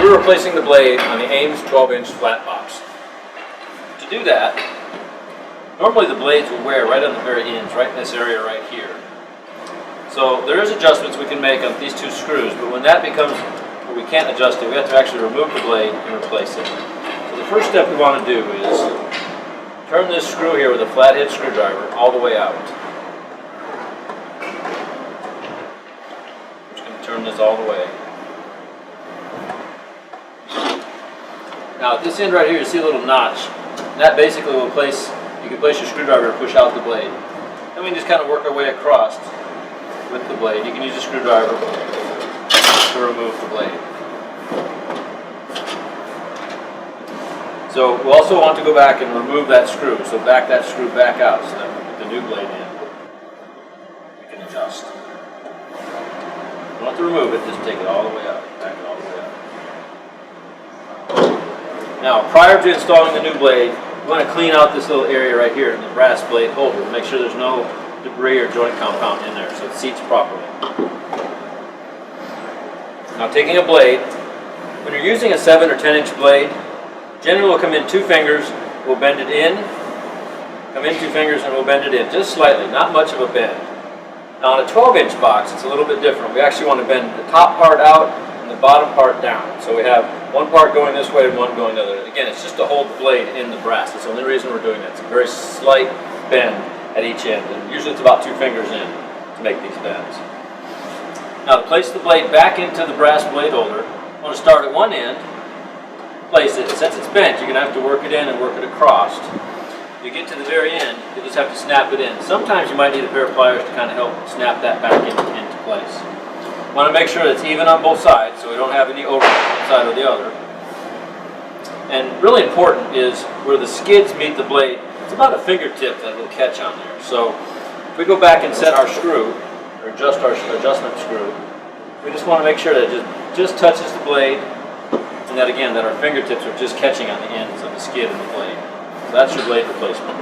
we're replacing the blade on the Ames 12-inch flat box. To do that, normally the blades will wear right on the very ends, right in this area right here. So there is adjustments we can make on these two screws, but when that becomes where we can't adjust it, we have to actually remove the blade and replace it. So the first step we want to do is turn this screw here with a flathead screwdriver all the way out. We're just going to turn this all the way. Now at this end right here, you see a little notch. That basically will place, you can place your screwdriver to push out the blade. Then we can just kind of work our way across with the blade. You can use a screwdriver to remove the blade. So we'll also want to go back and remove that screw. So back that screw back out so that we put the new blade in. We can adjust. If you want to remove it, just take it all the way out. Back it all the way out. Now, prior to installing the new blade, we want to clean out this little area right here in the brass blade holder to make sure there's no debris or joint compound in there so it seats properly. Now, taking a blade, when you're using a 7 or 10-inch blade, generally we'll come in 2 fingers, we'll bend it in, come in 2 fingers and we'll bend it in, just slightly, not much of a bend. Now on a 12-inch box, it's a little bit different. We actually want to bend the top part out and the bottom part down. So we have one part going this way and one going the other. Again, it's just to hold the blade in the brass. That's the only reason we're doing that. It's a very slight bend at each end, and usually it's about 2 fingers in to make these bends. Now to place the blade back into the brass blade holder, I want to start at one end, place it. Since it's bent, you're going to have to work it in and work it across. You get to the very end, you just have to snap it in. Sometimes you might need a pair of pliers to kind of help snap that back into place. You want to make sure that it's even on both sides so we don't have any overlap on one side or the other. And really important is where the skids meet the blade, it's about a fingertip that will catch on there. So if we go back and set our screw, or adjust our adjustment screw, we just want to make sure that it just touches the blade, and that again, that our fingertips are just catching on the ends of the skid and the blade. So that's your blade replacement.